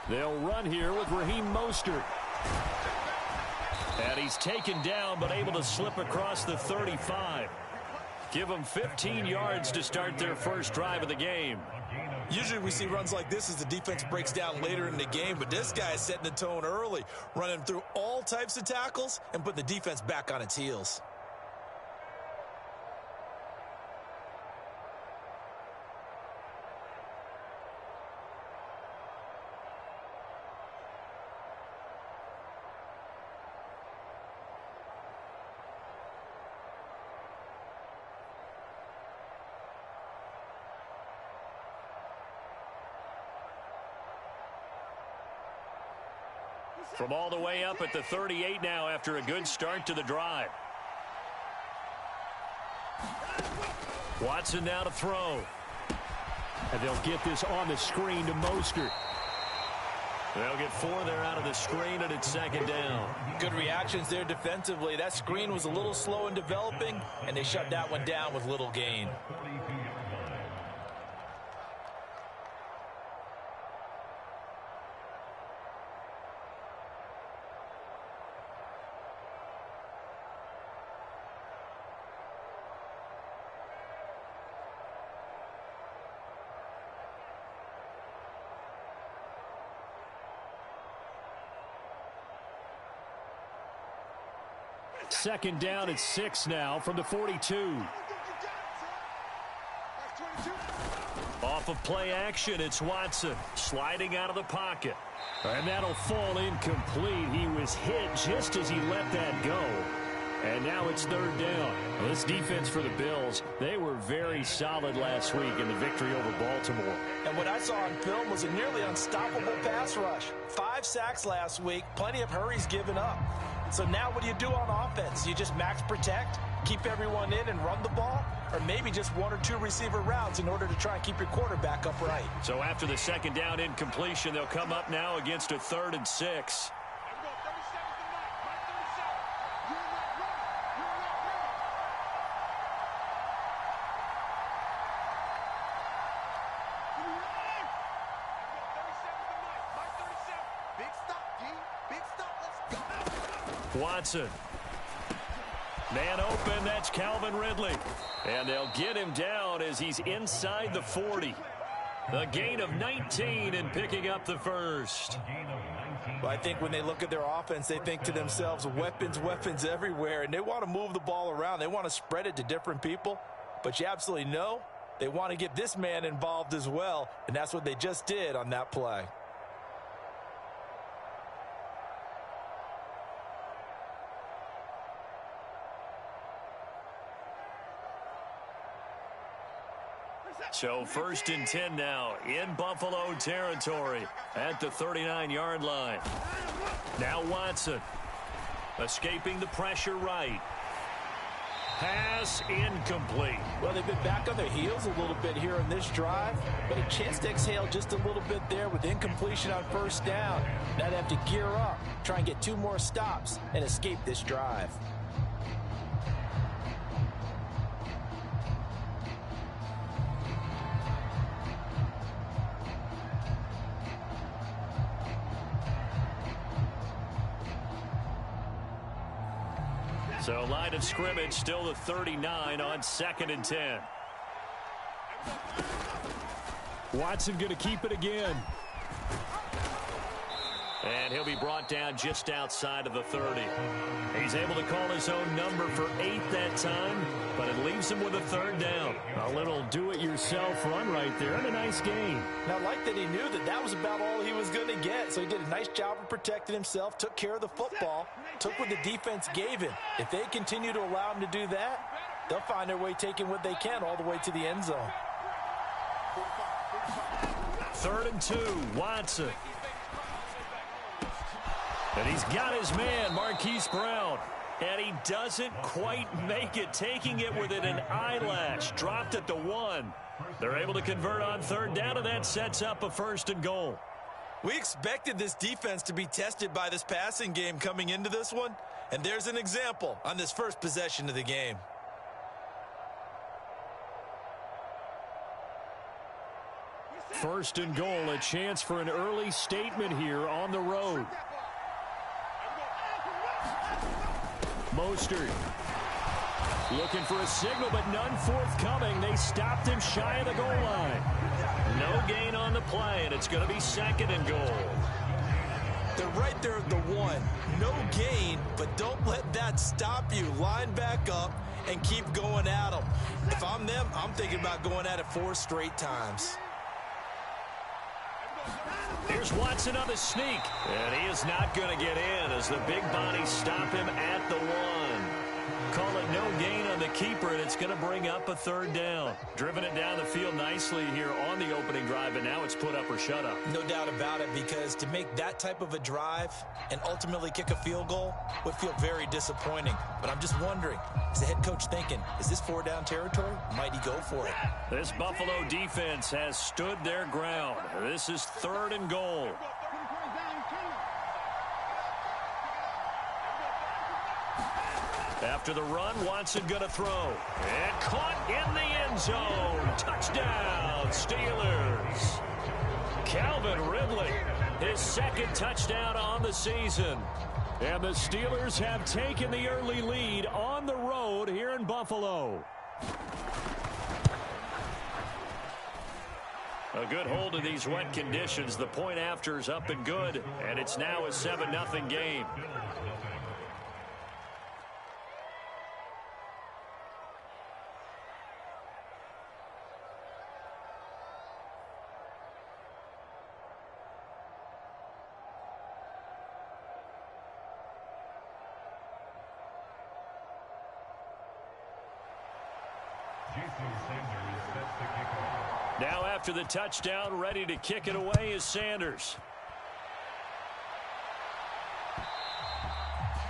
They'll run here with Raheem Mostert. And he's taken down, but able to slip across the 35. Give them 15 yards to start their first drive of the game. Usually we see runs like this as the defense breaks down later in the game, but this guy is setting the tone early, running through all types of tackles and putting the defense back on its heels. From all the way up at the 38 now after a good start to the drive. Watson now to throw. And they'll get this on the screen to Mostert. They'll get 4 there out of the screen, and it's second down. Good reactions there defensively. That screen was a little slow in developing, and they shut that one down with little gain. Second down at 6 now from the 42. Off of play action, it's Watson sliding out of the pocket. And that'll fall incomplete. He was hit just as he let that go. And now it's third down. Well, this defense for the Bills, they were very solid last week in the victory over Baltimore. And what I saw on film was a nearly unstoppable pass rush. 5 sacks last week, plenty of hurries given up. So now what do you do on offense? You just max protect, keep everyone in and run the ball? Or maybe just 1 or 2 receiver routes in order to try and keep your quarterback upright? So after the second down incompletion, they'll come up now against a 3rd and 6. Watson. Man open, that's Calvin Ridley. And they'll get him down as he's inside the 40. A gain of 19 and picking up the first. Well, I think when they look at their offense, they think to themselves, weapons, weapons everywhere. And they want to move the ball around. They want to spread it to different people. But you absolutely know they want to get this man involved as well. And that's what they just did on that play. So 1st and 10 now in Buffalo territory at the 39-yard line. Now Watson escaping the pressure right. Pass incomplete. Well, they've been back on their heels a little bit here in this drive, but a chance to exhale just a little bit there with incompletion on 1st down. Now they have to gear up, try and get 2 more stops and escape this drive. So line of scrimmage still the 39 on 2nd and 10. Watson going to keep it again. And he'll be brought down just outside of the 30. He's able to call his own number for 8 that time, but it leaves him with a 3rd down. A little do-it-yourself run right there and a nice gain. Now, I like that he knew that that was about all he was going to get, so he did a nice job of protecting himself, took care of the football, took what the defense gave him. If they continue to allow him to do that, they'll find their way taking what they can all the way to the end zone. 3rd and 2, Watson. And he's got his man, Marquise Brown. And he doesn't quite make it, taking it within an eyelash. Dropped at the 1. They're able to convert on 3rd down, and that sets up a 1st and goal. We expected this defense to be tested by this passing game coming into this one. And there's an example on this first possession of the game. First and goal, a chance for an early statement here on the road. Mostert looking for a signal, but none forthcoming. They stopped him shy of the goal line. No gain on the play, and it's going to be second and goal. They're right there at the one. No gain, but don't let that stop you. Line back up and keep going at them. If I'm them, I'm thinking about going at it 4 straight times. Here's Watson on the sneak, and he is not going to get in as the big bodies stop him at the one. Call it no gain on the keeper, and it's going to bring up a third down. Driven it down the field nicely here on the opening drive, and now it's put up or shut up. No doubt about it, because to make that type of a drive and ultimately kick a field goal would feel very disappointing. But I'm just wondering, is the head coach thinking, is this 4-down territory? Might he go for it? This Buffalo defense has stood their ground. This is third and goal. After the run, Watson going to throw. And caught in the end zone. Touchdown, Steelers. Calvin Ridley, his second touchdown on the season. And the Steelers have taken the early lead on the road here in Buffalo. A good hold of these wet conditions. The point after is up and good, and it's now a 7-0 game. Now after the touchdown, ready to kick it away is Sanders.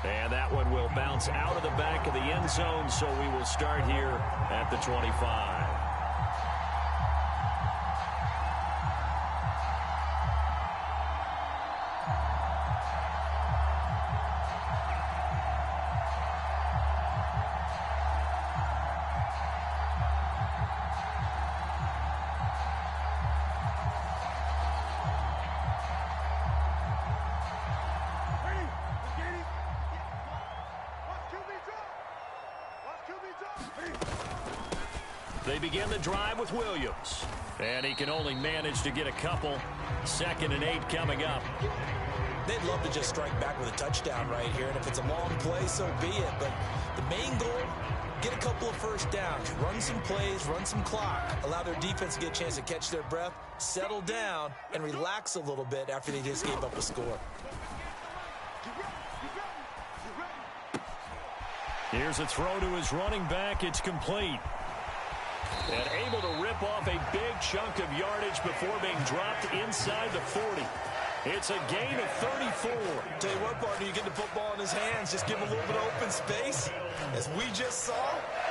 And that one will bounce out of the back of the end zone, so we will start here at the 25. They begin the drive with Williams. And he can only manage to get a couple. 2nd and 8 coming up. They'd love to just strike back with a touchdown right here. And if it's a long play, so be it. But the main goal, get a couple of first downs. Run some plays, run some clock. Allow their defense to get a chance to catch their breath, settle down, and relax a little bit after they just gave up a score. Here's a throw to his running back. It's complete. And able to rip off a big chunk of yardage before being dropped inside the 40. It's a gain of 34. Tell you what, partner, you get the football in his hands, just give him a little bit of open space. As we just saw,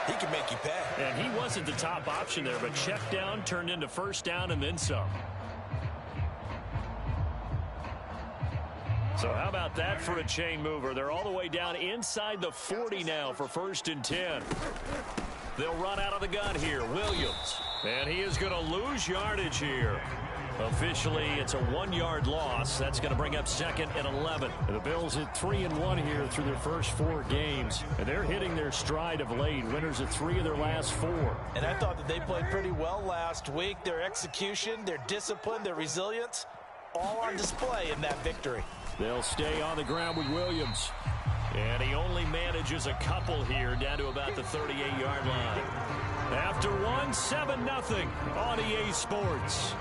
he can make you pay. And he wasn't the top option there, but check down turned into first down and then some. So how about that for a chain mover? They're all the way down inside the 40 now for 1st and 10. They'll run out of the gun here. Williams. And he is going to lose yardage here. Officially, it's a 1-yard loss. That's going to bring up 2nd and 11. The Bills at 3-1 here through their first 4 games. And they're hitting their stride of late. Winners of 3 of their last 4. And I thought that they played pretty well last week. Their execution, their discipline, their resilience, all on display in that victory. They'll stay on the ground with Williams. And he only manages a couple here down to about the 38-yard line. After one, 7-0 on EA Sports.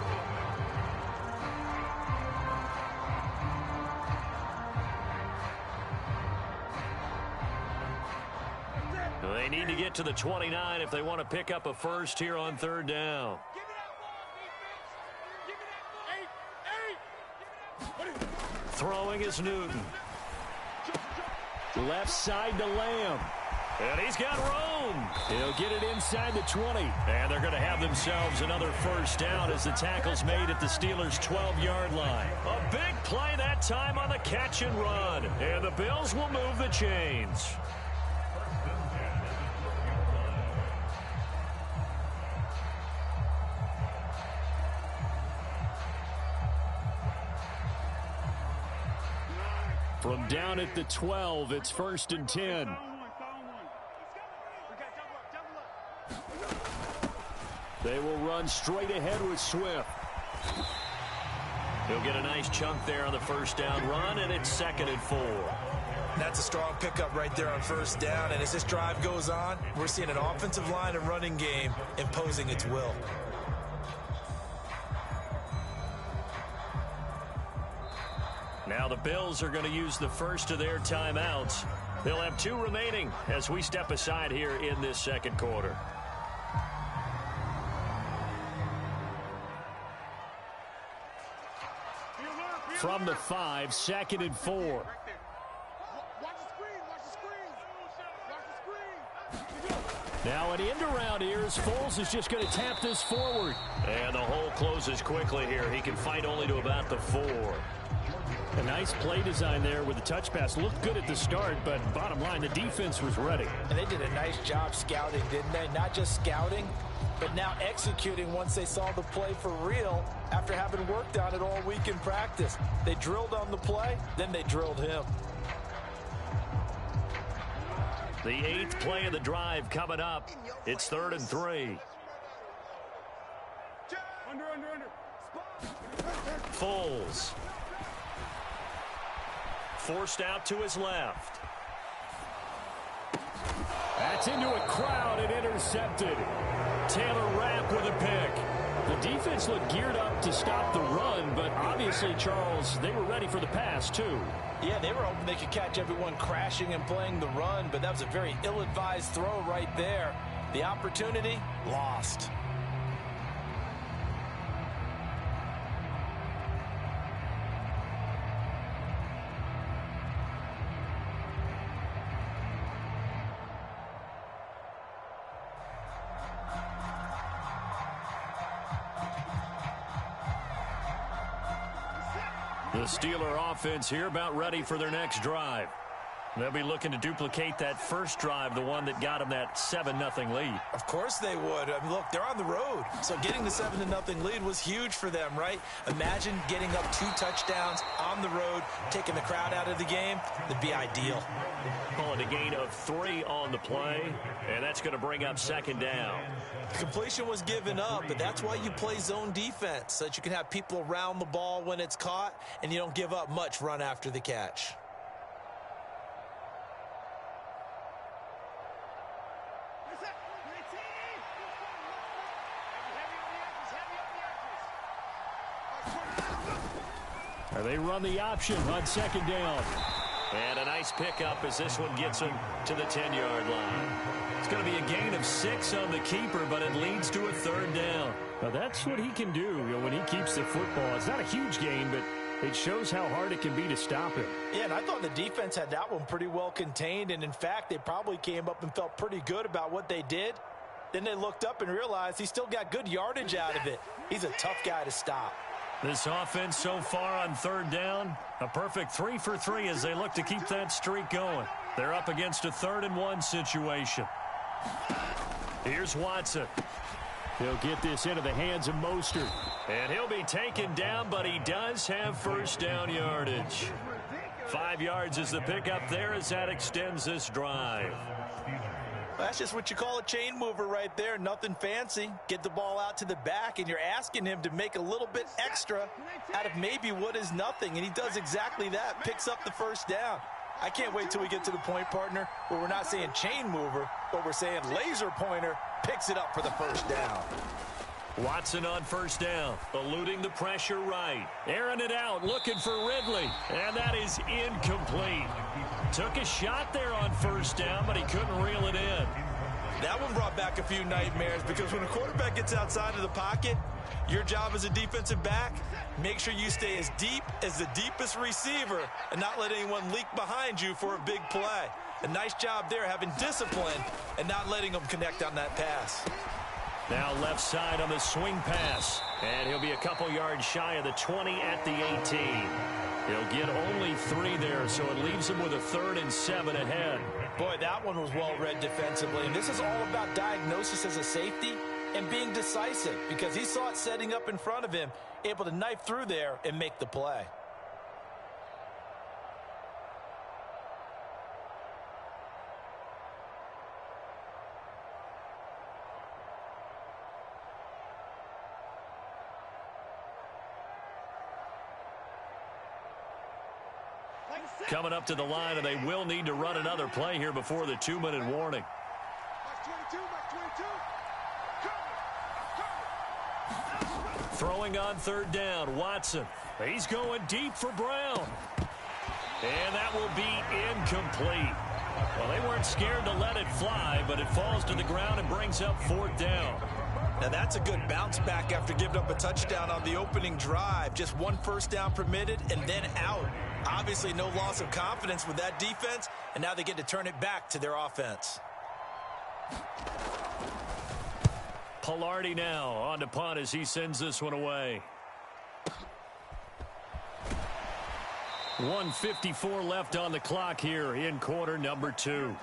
They need to get to the 29 if they want to pick up a first here on 3rd down. Throwing is Newton. Left side to Lamb. And he's got room. He'll get it inside the 20. And they're going to have themselves another first down as the tackle's made at the Steelers' 12-yard line. A big play that time on the catch and run. And the Bills will move the chains. From down at the 12, it's 1st and 10. They will run straight ahead with Swift. He'll get a nice chunk there on the first down run, and it's 2nd and 4. That's a strong pickup right there on first down, and as this drive goes on, we're seeing an offensive line and running game imposing its will. Now the Bills are going to use the first of their timeouts. They'll have 2 remaining as we step aside here in this second quarter. From the 5, 2nd and 4. Now an end around here as Foles is just going to tap this forward. And the hole closes quickly here. He can fight only to about the 4. A nice play design there with the touch pass. Looked good at the start, but bottom line, the defense was ready. And they did a nice job scouting, didn't they? Not just scouting, but now executing once they saw the play for real after having worked on it all week in practice. They drilled on the play, then they drilled him. The 8th play of the drive coming up. It's 3rd and 3. Foles. Forced out to his left. That's into a crowd and intercepted. Taylor Rapp with a pick. The defense looked geared up to stop the run, but obviously, Charles, they were ready for the pass, too. Yeah, they were hoping they could catch everyone crashing and playing the run, but that was a very ill-advised throw right there. The opportunity, lost. The Steeler offense here about ready for their next drive. They'll be looking to duplicate that first drive, the one that got them that 7-0 lead. Of course they would. I mean, look, they're on the road. So getting the 7-0 lead was huge for them, right? Imagine getting up 2 touchdowns on the road, taking the crowd out of the game. That'd be ideal. Calling a gain of 3 on the play, and that's going to bring up 2nd down. The completion was given up, but that's why you play zone defense, so that you can have people around the ball when it's caught, and you don't give up much run after the catch. They run the option on 2nd down. And a nice pickup as this one gets him to the 10-yard line. It's going to be a gain of 6 on the keeper, but it leads to a 3rd down. Now that's what he can do, when he keeps the football. It's not a huge gain, but it shows how hard it can be to stop him. Yeah, and I thought the defense had that one pretty well contained, and in fact, they probably came up and felt pretty good about what they did. Then they looked up and realized he still got good yardage out of it. He's a tough guy to stop. This offense so far on 3rd down, a perfect 3 for 3 as they look to keep that streak going. They're up against a 3rd and 1 situation. Here's Watson. He'll get this into the hands of Mostert. And he'll be taken down, but he does have first down yardage. 5 yards is the pickup there as that extends this drive. That's just what you call a chain mover right there. Nothing fancy. Get the ball out to the back, and you're asking him to make a little bit extra out of maybe what is nothing, and he does exactly that, picks up the first down. I can't wait till we get to the point, partner, where we're not saying chain mover, but we're saying laser pointer, picks it up for the first down. Watson on first down, eluding the pressure right. Airing it out, looking for Ridley, and that is incomplete. Took a shot there on first down, but he couldn't reel it in. That one brought back a few nightmares because when a quarterback gets outside of the pocket, your job as a defensive back, make sure you stay as deep as the deepest receiver and not let anyone leak behind you for a big play. A nice job there having discipline and not letting them connect on that pass. Now left side on the swing pass. And he'll be a couple yards shy of the 20 at the 18. He'll get only 3 there, so it leaves him with a 3rd and 7 ahead. Boy, that one was well read defensively. And this is all about diagnosis as a safety and being decisive because he saw it setting up in front of him, able to knife through there and make the play. coming up to the line, and they will need to run another play here before the 2-minute warning. Throwing on third down, Watson. He's going deep for Brown. And that will be incomplete. Well, they weren't scared to let it fly, but it falls to the ground and brings up fourth down. Now that's a good bounce back after giving up a touchdown on the opening drive. Just one first down permitted and then out. Obviously no loss of confidence with that defense, and now they get to turn it back to their offense. Palardy now on to punt as he sends this one away. 1:54 left on the clock here in quarter number 2.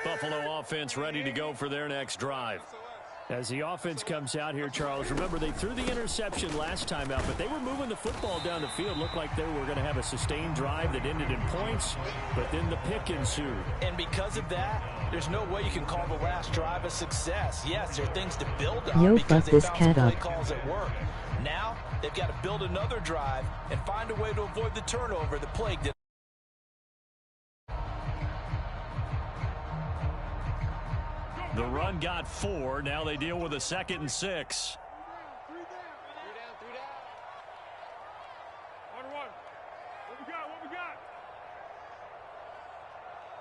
Buffalo offense ready to go for their next drive. As the offense comes out here, Charles, remember they threw the interception last time out, but they were moving the football down the field. Looked like they were going to have a sustained drive that ended in points, but then the pick ensued. And because of that, there's no way you can call the last drive a success. Yes, there are things to build on because they found some play calls at work. Now they've got to build another drive and find a way to avoid the turnover that plagued it. The run got 4. Now they deal with a 2nd and 6.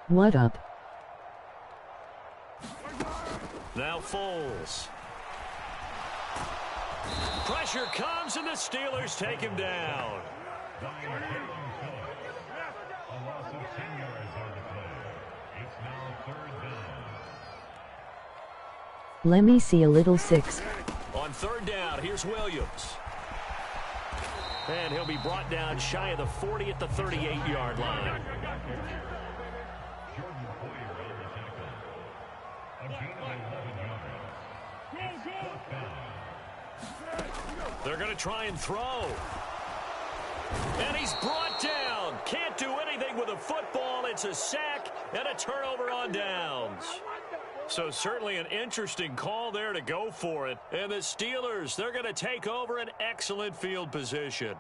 What up? Now Foles. Pressure comes, and the Steelers take him down. Let me see a little 6. On third down, here's Williams. And he'll be brought down shy of the 40 at the 38-yard line. They're going to try and throw. And he's brought down. Can't do anything with a football. It's a sack and a turnover on downs. So certainly an interesting call there to go for it. And the Steelers, they're going to take over an excellent field position.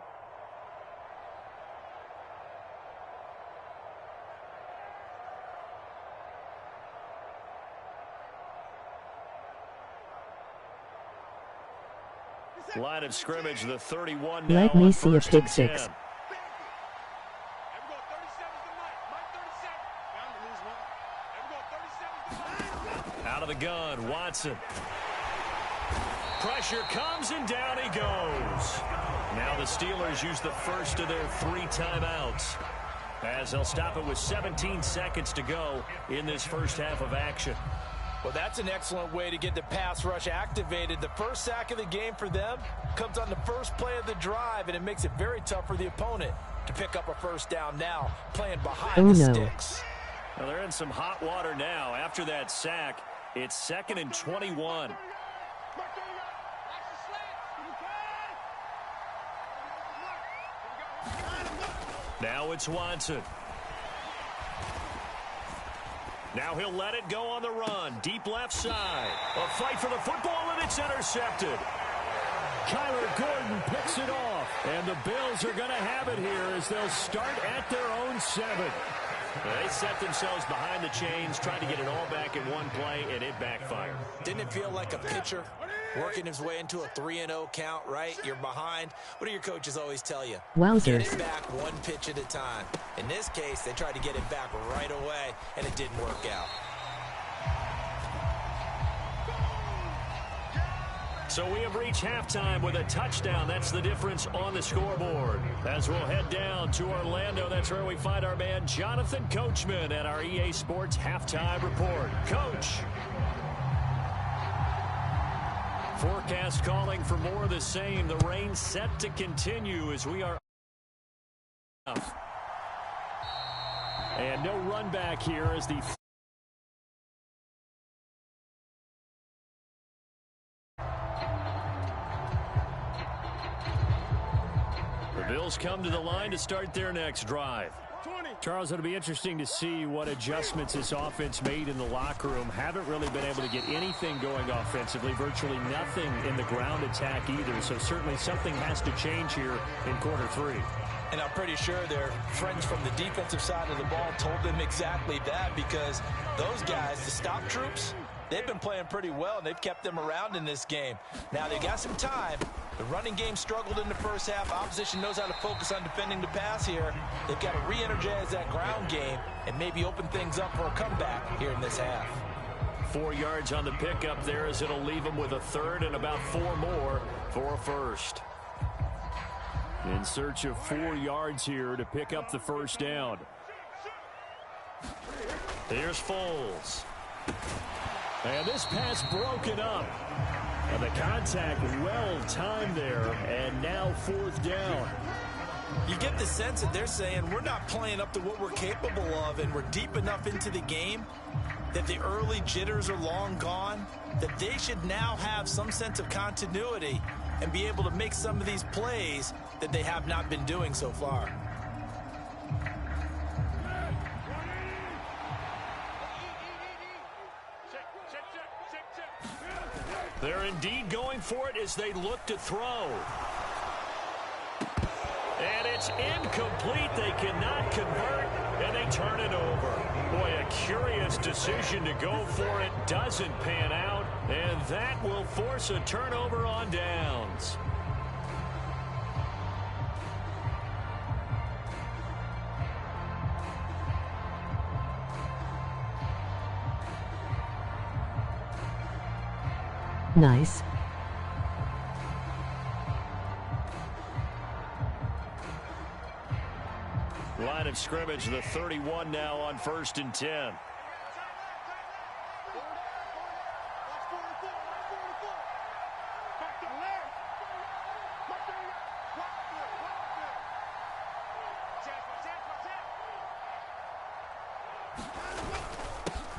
Line of scrimmage, the 31 now. Let me see a pick 6. Out of the gun, Watson. Pressure comes, and down he goes. Now the Steelers use the first of their 3 timeouts, as they'll stop it with 17 seconds to go in this first half of action. Well, that's an excellent way to get the pass rush activated. The first sack of the game for them comes on the first play of the drive, and it makes it very tough for the opponent to pick up a first down now, playing behind the sticks. Well, they're in some hot water now. After that sack, it's 2nd and 21. Now it's Watson. Now he'll let it go on the run. Deep left side. A fight for the football, and it's intercepted. Kyler Gordon picks it off. And the Bills are going to have it here as they'll start at their own 7. They set themselves behind the chains, trying to get it all back in one play, and it backfired. Didn't it feel like a pitcher working his way into a 3-0 count, right? You're behind. What do your coaches always tell you? Wowzers. Get it back one pitch at a time. In this case, they tried to get it back right away, and it didn't work out. So we have reached halftime with a touchdown. That's the difference on the scoreboard. As we'll head down to Orlando, that's where we find our man Jonathan Coachman at our EA Sports Halftime Report. Coach. Forecast calling for more of the same. The rain set to continue as we are. And no run back here as the Bills come to the line to start their next drive. Charles, it'll be interesting to see what adjustments this offense made in the locker room. Haven't really been able to get anything going offensively, virtually nothing in the ground attack either. So certainly something has to change here in quarter three. And I'm pretty sure their friends from the defensive side of the ball told them exactly that, because those guys, the stop troops, they've been playing pretty well, and they've kept them around in this game. Now, they got some time. The running game struggled in the first half. Opposition knows how to focus on defending the pass here. They've got to re-energize that ground game and maybe open things up for a comeback here in this half. 4 yards on the pickup there, as it'll leave them with a third and about 4 more for a first. In search of 4 yards here to pick up the first down. Here's Foles. And this pass broken up. And the contact well timed there. And now 4th down. You get the sense that they're saying we're not playing up to what we're capable of, and we're deep enough into the game that the early jitters are long gone, that they should now have some sense of continuity and be able to make some of these plays that they have not been doing so far. They're indeed going for it as they look to throw. And it's incomplete. They cannot convert, and they turn it over. Boy, a curious decision to go for it. Doesn't pan out, and that will force a turnover on downs. Nice. Line of scrimmage, the 31 now on 1st and 10.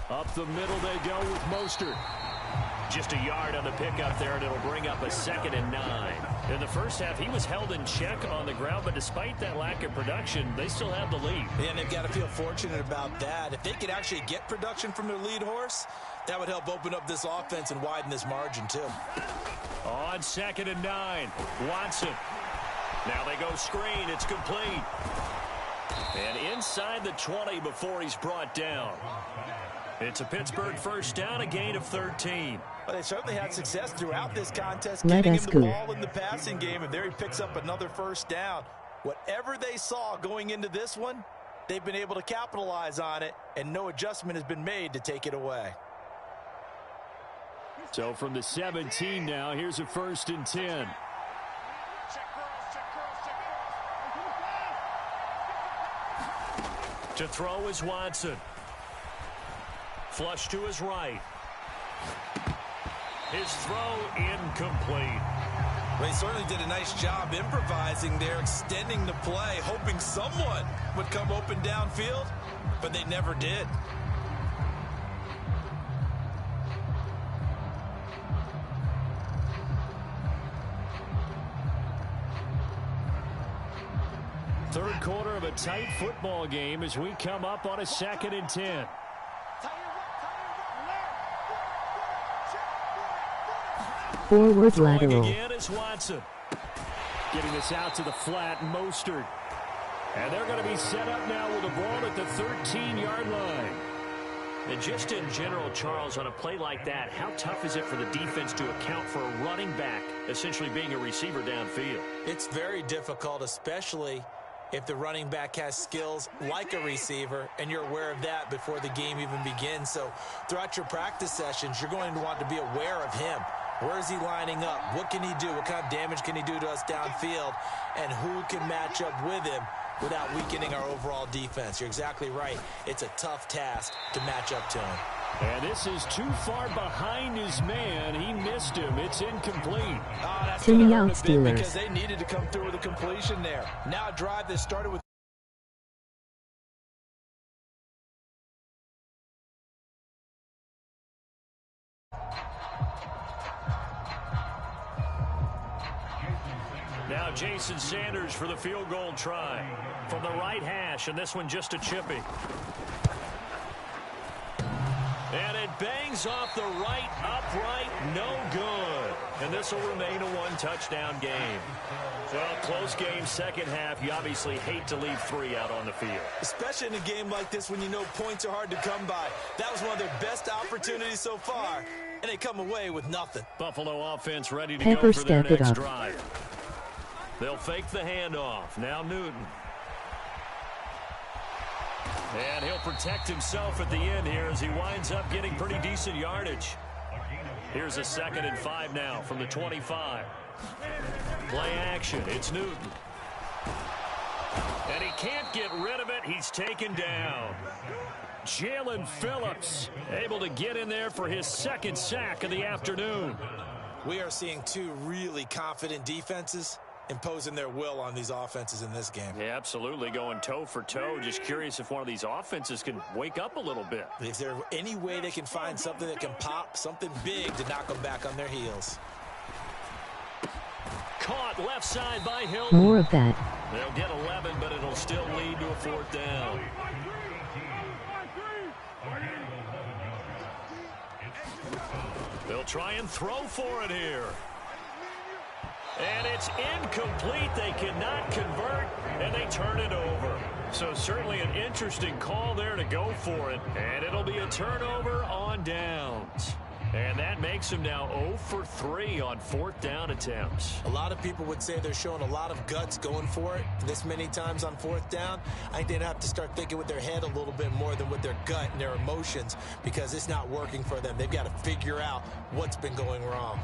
Up the middle they go with Mostert. Just a yard on the pickup there, and it'll bring up a 2nd and 9. In the first half, he was held in check on the ground, but despite that lack of production, they still have the lead. And they've got to feel fortunate about that. If they could actually get production from their lead horse, that would help open up this offense and widen this margin, too. On 2nd and 9, Watson. Now they go screen. It's complete. And inside the 20 before he's brought down. It's a Pittsburgh first down, a gain of 13. Well, they certainly had success throughout this contest, Let getting us him go. the ball in the passing game, and there he picks up another first down. Whatever they saw going into this one, they've been able to capitalize on it, and no adjustment has been made to take it away. So from the 17 now, here's a 1st and 10. To throw is Watson. Flush to his right. His throw incomplete. Well, he certainly did a nice job improvising there, extending the play, hoping someone would come open downfield, but they never did. Third quarter of a tight football game as we come up on a 2nd and 10. Forward Throwing lateral. again is Watson. Getting this out to the flat, Mostert. And they're going to be set up now with a ball at the 13-yard line. And just in general, Charles, on a play like that, how tough is it for the defense to account for a running back essentially being a receiver downfield? It's very difficult, especially if the running back has skills like a receiver, and you're aware of that before the game even begins. So throughout your practice sessions, you're going to want to be aware of him. Where is he lining up? What can he do? What kind of damage can he do to us downfield? And who can match up with him without weakening our overall defense? You're exactly right. It's a tough task to match up to him. And this is too far behind his man. He missed him. It's incomplete. That's Timmy gonna hurt out, a bit Steelers. because they needed to come through with a completion there. Now a drive that started with Now Jason Sanders for the field goal try from the right hash, and this one just a chippy. And it bangs off the right upright, no good. And this will remain a one-touchdown game. Well, close game, second half. You obviously hate to leave 3 out on the field. Especially in a game like this when you know points are hard to come by. That was one of their best opportunities so far, and they come away with nothing. Buffalo offense ready to Pepper go for their step it next up. drive. They'll fake the handoff. Now Newton. And he'll protect himself at the end here as he winds up getting pretty decent yardage. Here's a 2nd and 5 now from the 25. Play action. It's Newton. And he can't get rid of it. He's taken down. Jalen Phillips able to get in there for his 2nd sack of the afternoon. We are seeing 2 really confident defenses imposing their will on these offenses in this game. Yeah, absolutely, going toe for toe. Just curious if one of these offenses can wake up a little bit. Is there any way they can find something that can pop, something big to knock them back on their heels? Caught left side by Hilton. More of that. They'll get 11, but it'll still lead to a 4th down. They'll try and throw for it here. And it's incomplete. They cannot convert, and they turn it over. So certainly an interesting call there to go for it. And it'll be a turnover on downs. And that makes them now 0 for 3 on 4th down attempts. A lot of people would say they're showing a lot of guts going for it this many times on 4th down. I think they'd have to start thinking with their head a little bit more than with their gut and their emotions, because it's not working for them. They've got to figure out what's been going wrong.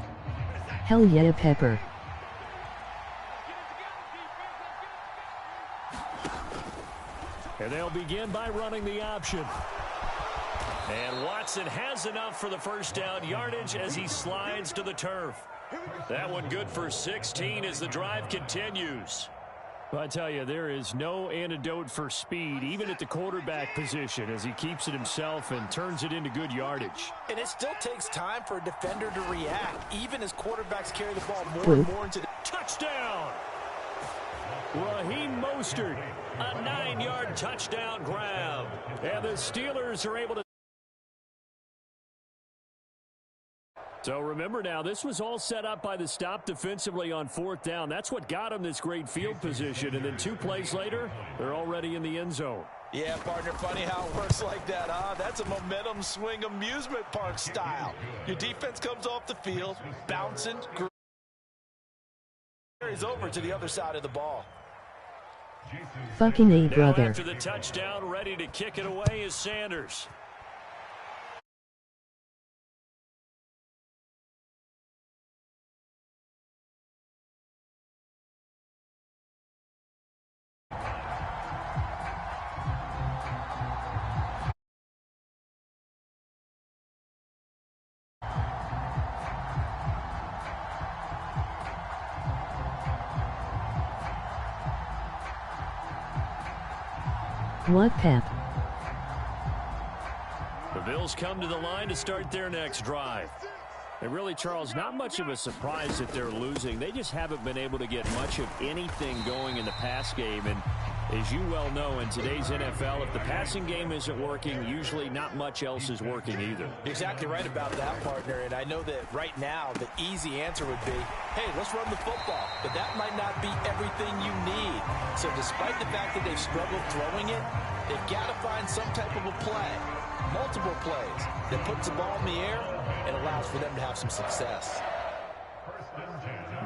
Hell yeah, Pepper. And they'll begin by running the option. And Watson has enough for the 1st down yardage as he slides to the turf. That one good for 16 as the drive continues. I tell you, there is no antidote for speed, even at the quarterback position, as he keeps it himself and turns it into good yardage. And it still takes time for a defender to react, even as quarterbacks carry the ball more and more into the touchdown. Raheem Mostert, a 9-yard touchdown grab. And the Steelers are able to. So remember now, this was all set up by the stop defensively on 4th down. That's what got them this great field position. And then 2 plays later, they're already in the end zone. Yeah, partner, funny how it works like that, huh? That's a momentum swing amusement park style. Your defense comes off the field, bouncing, carries over to the other side of the ball. Fucking A, Now brother. after the touchdown, ready to kick it away is Sanders. What, Pep? The Bills come to the line to start their next drive. And really, Charles, not much of a surprise that they're losing. They just haven't been able to get much of anything going in the pass game. And as you well know, in today's NFL, if the passing game isn't working, usually not much else is working either. You're exactly right about that, partner. And I know that right now the easy answer would be, hey, let's run the football. But that might not be everything you need. So despite the fact that they've struggled throwing it, they've got to find some type of a play, multiple plays, that puts the ball in the air and allows for them to have some success.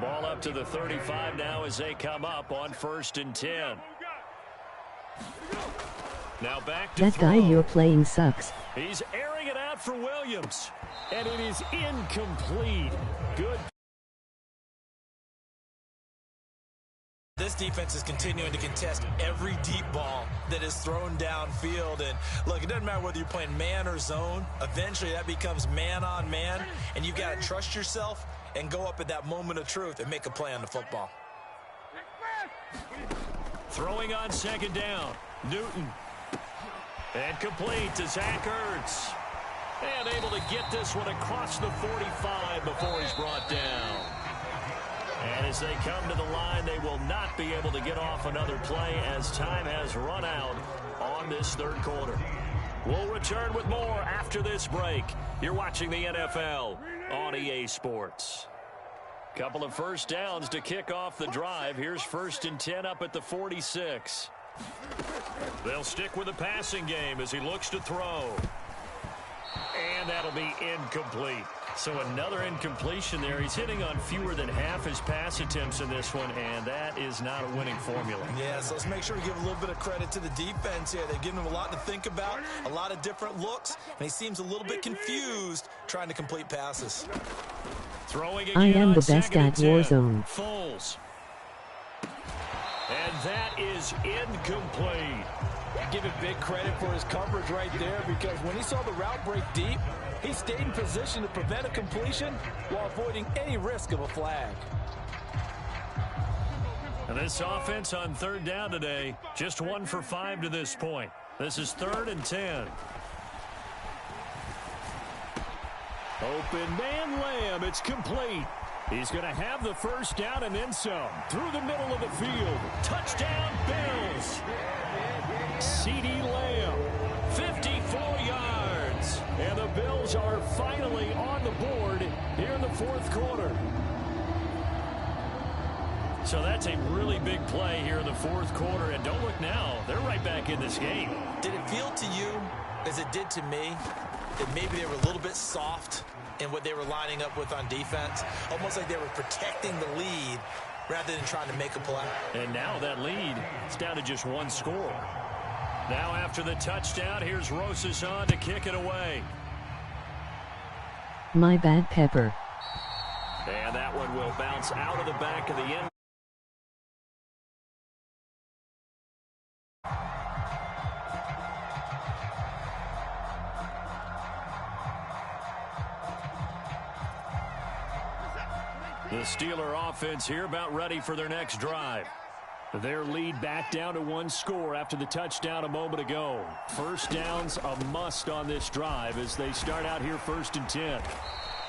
Ball up to the 35 now as they come up on 1st and 10. Now back to That throw. guy you're playing sucks. He's airing it out for Williams. And it is incomplete. Good. This defense is continuing to contest every deep ball that is thrown downfield. And look, it doesn't matter whether you're playing man or zone. Eventually that becomes man on man. And you've got to trust yourself and go up at that moment of truth and make a play on the football. Throwing on 2nd down. Newton. And complete to Zach Ertz. And able to get this one across the 45 before he's brought down. And as they come to the line, they will not be able to get off another play as time has run out on this third quarter. We'll return with more after this break. You're watching the NFL on EA Sports. Couple of first downs to kick off the drive. Here's 1st and 10 up at the 46. They'll stick with the passing game as he looks to throw. And that'll be incomplete. So another incompletion there. He's hitting on fewer than half his pass attempts in this one, and that is not a winning formula. Yeah, so let's make sure we give a little bit of credit to the defense here. They've given him a lot to think about, a lot of different looks, and he seems a little bit confused trying to complete passes. Throwing I again am on the best at 2nd and 10. Warzone. Foles. And that is incomplete. Give him big credit for his coverage right there, because when he saw the route break deep, he stayed in position to prevent a completion while avoiding any risk of a flag. And this offense on 3rd down today, just 1 for 5 to this point. This is 3rd and 10. Open man Lamb. It's complete. He's going to have the first down and then some. Through the middle of the field. Touchdown, Bills. CeeDee Lamb, 54 yards. And the Bills are finally on the board here in the 4th quarter. So that's a really big play here in the 4th quarter. And don't look now, they're right back in this game. Did it feel to you, as it did to me, that maybe they were a little bit soft in what they were lining up with on defense? Almost like they were protecting the lead rather than trying to make a play. And now that lead is down to just 1 score. Now after the touchdown, here's Rosas on to kick it away. My bad, Pepper. And that one will bounce out of the back of the end. The Steeler offense here about ready for their next drive. Their lead back down to 1 score after the touchdown a moment ago. First down's a must on this drive as they start out here 1st and 10.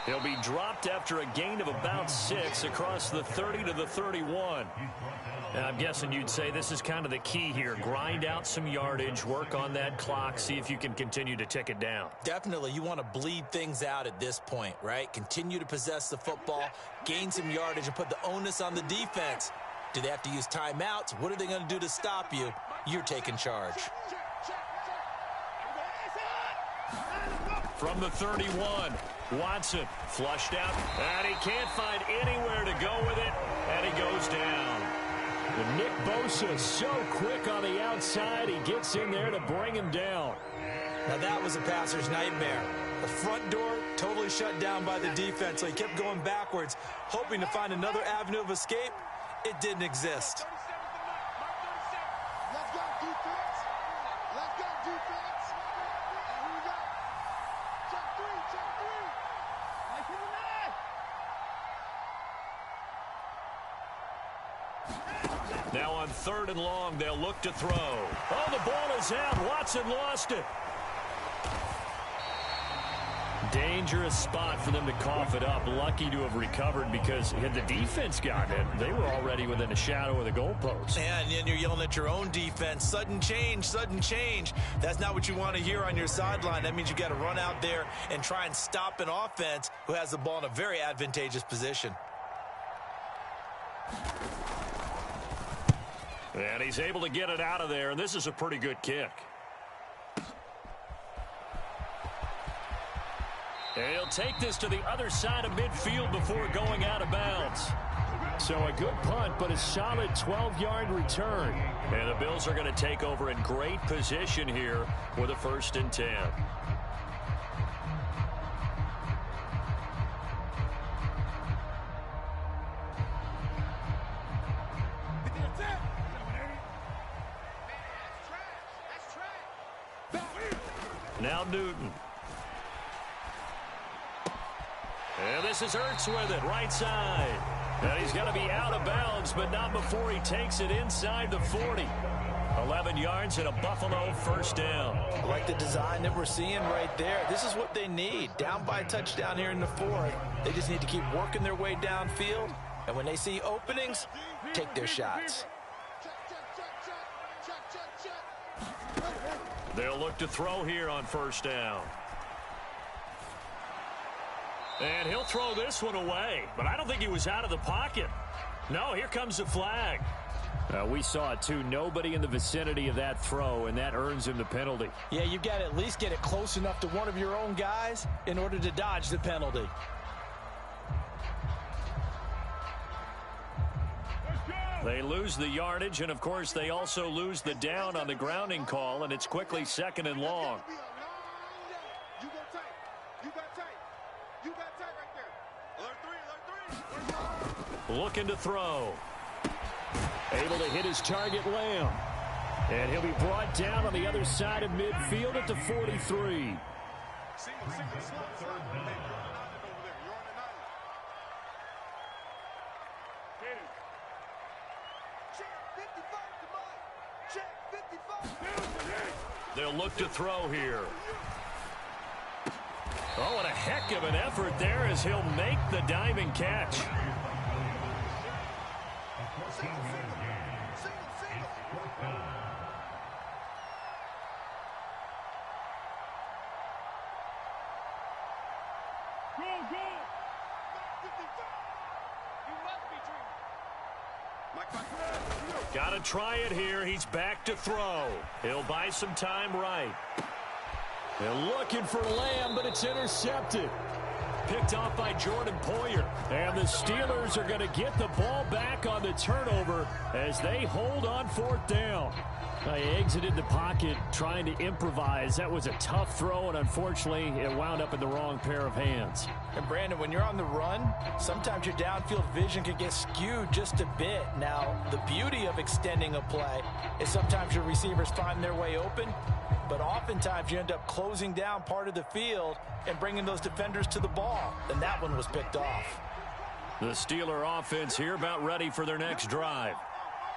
He'll be dropped after a gain of about 6 across the 30 to the 31. And I'm guessing you'd say this is kind of the key here. Grind out some yardage, work on that clock, see if you can continue to tick it down. Definitely, you want to bleed things out at this point, right? Continue to possess the football, gain some yardage, and put the onus on the defense. Do they have to use timeouts? What are they going to do to stop you? You're taking charge. From the 31, Watson flushed out, and he can't find anywhere to go with it, and he goes down. And Nick Bosa so quick on the outside, he gets in there to bring him down. Now that was a passer's nightmare. The front door totally shut down by the defense, so he kept going backwards, hoping to find another avenue of escape. It didn't exist. Let's go, defense. Let's go, defense. And here we go. Check three, check three. Nice in the man. Now on 3rd and long, they'll look to throw. Oh, the ball is out. Watson lost it. Dangerous spot for them to cough it up. Lucky to have recovered because had the defense gotten it, they were already within a shadow of the goalpost. And then you're yelling at your own defense. Sudden change, sudden change. That's not what you want to hear on your sideline. That means you got to run out there and try and stop an offense who has the ball in a very advantageous position. And he's able to get it out of there, and this is a pretty good kick. And he'll take this to the other side of midfield before going out of bounds. So a good punt, but a solid 12-yard return. And the Bills are going to take over in great position here with a 1st and 10. Now Newton. And this is Ertz with it, right side. And he's going to be out of bounds, but not before he takes it inside the 40. 11 yards and a Buffalo first down. I like the design that we're seeing right there. This is what they need. Down by a touchdown here in the fourth. They just need to keep working their way downfield. And when they see openings, take their shots. They'll look to throw here on first down. And he'll throw this one away. But I don't think he was out of the pocket. No, here comes the flag. We saw it, too. Nobody in the vicinity of that throw, and that earns him the penalty. Yeah, you've got to at least get it close enough to one of your own guys in order to dodge the penalty. They lose the yardage, and, of course, they also lose the down on the grounding call, and it's quickly second and long. Looking to throw. Able to hit his target, Lamb. And he'll be brought down on the other side of midfield at the 43. They'll look to throw here. Oh, and a heck of an effort there as he'll make the diving catch. Got to try it here. He's back to throw. He'll buy some time right. They're looking for Lamb, but it's intercepted. Picked off by Jordan Poyer. And the Steelers are going to get the ball back on the turnover as they hold on fourth down. He exited the pocket trying to improvise. That was a tough throw, and unfortunately, it wound up in the wrong pair of hands. And, Brandon, when you're on the run, sometimes your downfield vision can get skewed just a bit. Now, the beauty of extending a play is sometimes your receivers find their way open, but oftentimes you end up closing down part of the field and bringing those defenders to the ball. And that one was picked off. The Steeler offense here about ready for their next drive.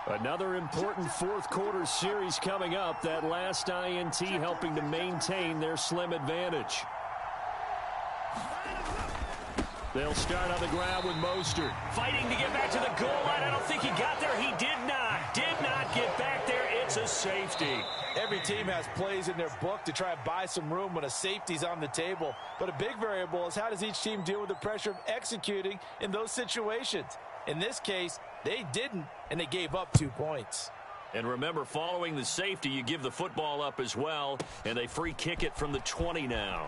Another important fourth quarter series coming up. That last INT helping to maintain their slim advantage. They'll start on the ground with Mostert. Fighting to get back to the goal line. I don't think he got there. He did not. Did not get back there. It's a safety. Every team has plays in their book to try and buy some room when a safety's on the table. But a big variable is how does each team deal with the pressure of executing in those situations. In this case, they didn't, and they gave up 2 points. And remember, following the safety, you give the football up as well, and they free kick it from the 20 now.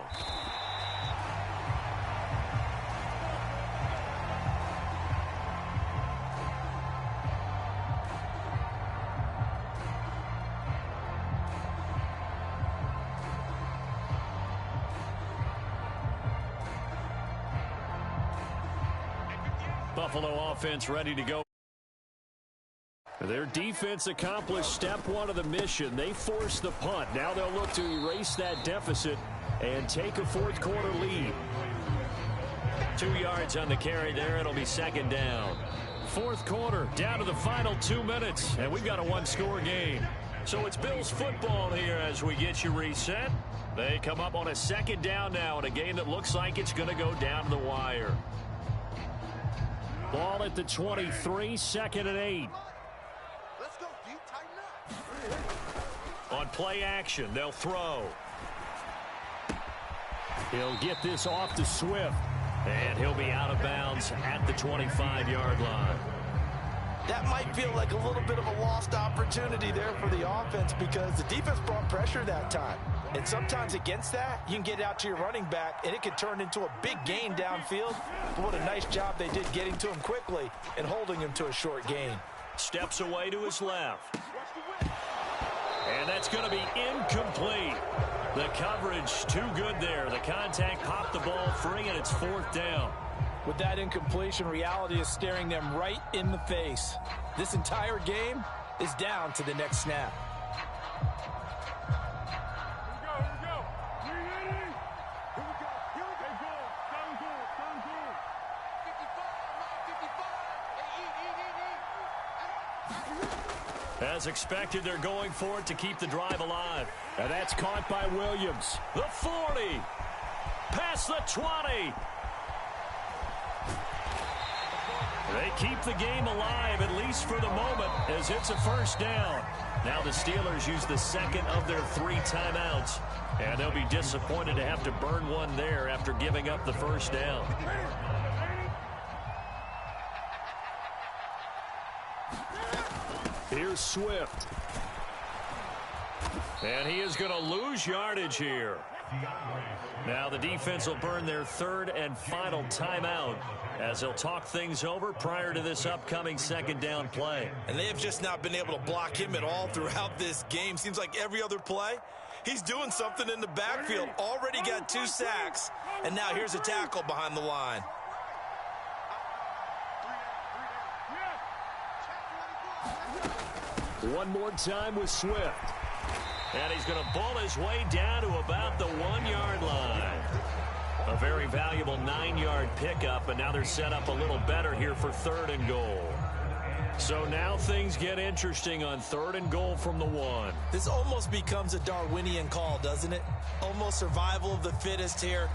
Buffalo offense ready to go. Their defense accomplished step one of the mission. They forced the punt. Now they'll look to erase that deficit and take a fourth quarter lead. 2 yards on the carry there. It'll be second down. Fourth quarter, down to the final 2 minutes, and we've got a one-score game. So it's Bills football here as we get you reset. They come up on a second down now in a game that looks like it's going to go down to the wire. Ball at the 23, second and 8. Let's go, D. Tighten up. On play action, they'll throw. He'll get this off to Swift. And he'll be out of bounds at the 25-yard line. That might feel like a little bit of a lost opportunity there for the offense because the defense brought pressure that time. And sometimes against that, you can get out to your running back, and it can turn into a big gain downfield. But what a nice job they did getting to him quickly and holding him to a short gain. Steps away to his left. And that's going to be incomplete. The coverage too good there. The contact popped the ball free, and it's fourth down. With that incompletion, reality is staring them right in the face. This entire game is down to the next snap. As expected, they're going for it to keep the drive alive. And that's caught by Williams. The 40. Past the 20. They keep the game alive, at least for the moment, as it's a first down. Now the Steelers use the second of their 3 timeouts. And they'll be disappointed to have to burn one there after giving up the first down. Here's Swift. And he is going to lose yardage here. Now the defense will burn their 3rd and final timeout as they'll talk things over prior to this upcoming second down play. And they have just not been able to block him at all throughout this game. Seems like every other play, he's doing something in the backfield. Already got 2 sacks, and now here's a tackle behind the line. One more time with Swift. And he's going to bull his way down to about the 1-yard line. A very valuable 9-yard pickup, and now they're set up a little better here for 3rd and goal. So now things get interesting on 3rd and goal from the 1. This almost becomes a Darwinian call, doesn't it? Almost survival of the fittest here.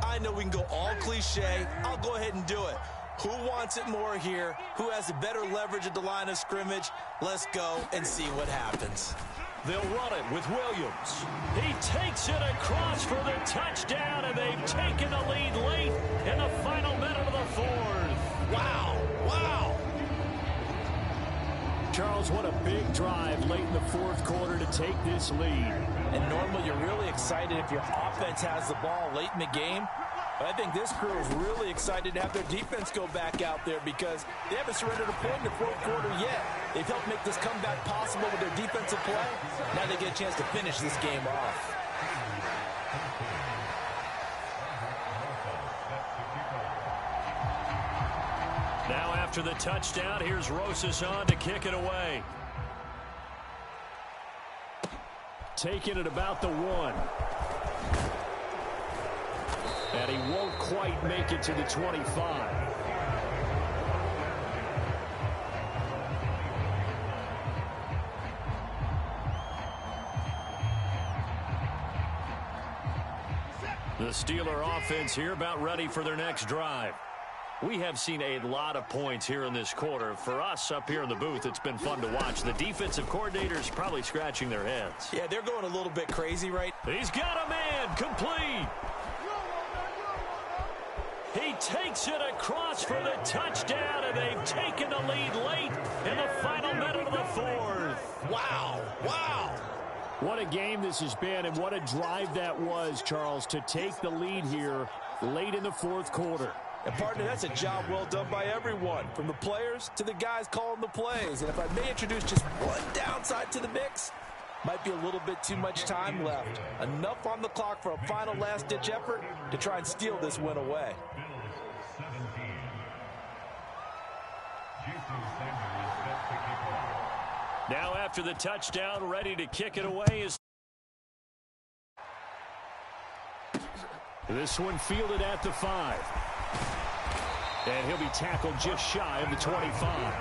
I know we can go all cliche. I'll go ahead and do it. Who wants it more here? Who has the better leverage at the line of scrimmage? Let's go and see what happens. They'll run it with Williams. He takes it across for the touchdown, and they've taken the lead late in the final minute of the 4th. Wow, wow. Charles, what a big drive late in the 4th quarter to take this lead. And normally you're really excited if your offense has the ball late in the game. But I think this crew is really excited to have their defense go back out there because they haven't surrendered a point in the 4th quarter yet. They've helped make this comeback possible with their defensive play. Now they get a chance to finish this game off. Now after the touchdown, here's Rosas on to kick it away. Taking it about the 1. And he won't quite make it to the 25. The Steeler offense here about ready for their next drive. We have seen a lot of points here in this quarter. For us up here in the booth, it's been fun to watch. The defensive coordinators probably scratching their heads. Yeah, they're going a little bit crazy, right? He's got a man complete. He takes it across for the touchdown, and they've taken the lead late in the final minute of the 4th. Wow, wow. What a game this has been, and what a drive that was, Charles, to take the lead here late in the 4th quarter. And partner, that's a job well done by everyone, from the players to the guys calling the plays. And if I may introduce just one downside to the mix, might be a little bit too much time left. Enough on the clock for a final last-ditch effort to try and steal this win away. Now after the touchdown, ready to kick it away is... This one fielded at the 5. And he'll be tackled just shy of the 25.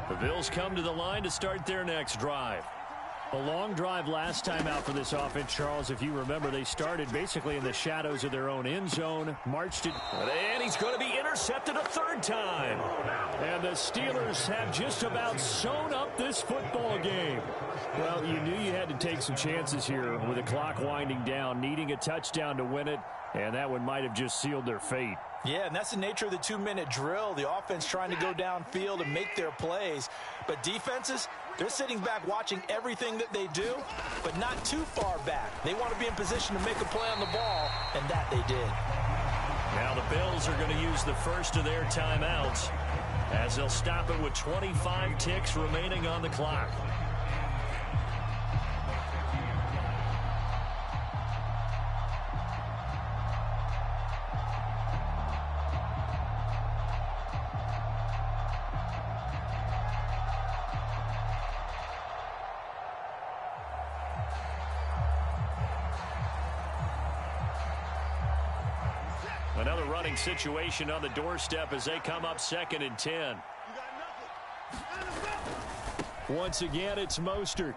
The Bills come to the line to start their next drive. A long drive last time out for this offense, Charles. If you remember, they started basically in the shadows of their own end zone, marched it. And he's going to be intercepted a 3rd time. And the Steelers have just about sewn up this football game. Well, you knew you had to take some chances here with the clock winding down, needing a touchdown to win it, and that one might have just sealed their fate. Yeah, and that's the nature of the 2-minute drill. The offense trying to go downfield and make their plays. But defenses, they're sitting back watching everything that they do, but not too far back. They want to be in position to make a play on the ball, and that they did. Now the Bills are going to use the first of their timeouts as they'll stop it with 25 ticks remaining on the clock. Another running situation on the doorstep as they come up 2nd and 10. Once again, it's Mostert.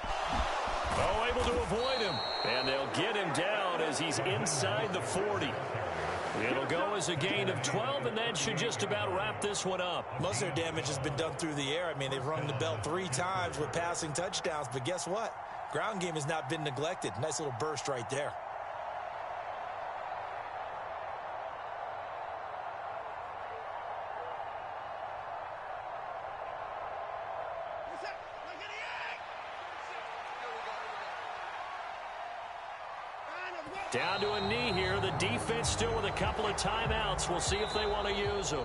Oh, able to avoid him. And they'll get him down as he's inside the 40. It'll go as a gain of 12, and that should just about wrap this one up. Most of their damage has been done through the air. I mean, they've rung the bell 3 times with passing touchdowns, but guess what? Ground game has not been neglected. Nice little burst right there. Down to a knee here. The defense still with a couple of timeouts. We'll see if they want to use them.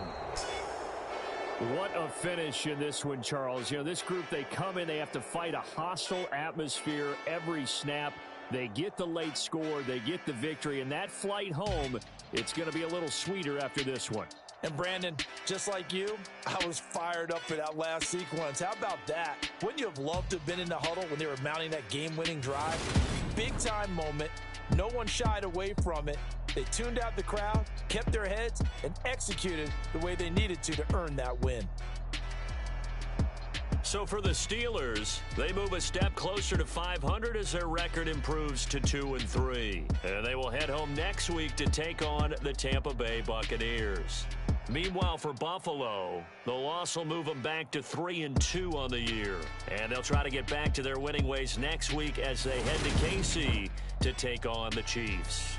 What a finish in this one, Charles. You know, this group, they come in, they have to fight a hostile atmosphere every snap. They get the late score, they get the victory, and that flight home, it's going to be a little sweeter after this one. And Brandon, just like you, I was fired up for that last sequence. How about that? Wouldn't you have loved to have been in the huddle when they were mounting that game-winning drive? Big-time moment. No one shied away from it. They tuned out the crowd, kept their heads, and executed the way they needed to earn that win. So for the Steelers, they move a step closer to 500 as their record improves to 2-3. And they will head home next week to take on the Tampa Bay Buccaneers. Meanwhile, for Buffalo, the loss will move them back to 3-2 on the year. And they'll try to get back to their winning ways next week as they head to KC to take on the Chiefs.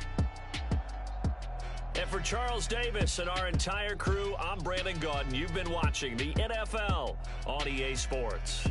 And for Charles Davis and our entire crew, I'm Brandon Gaudin. You've been watching the NFL on EA Sports.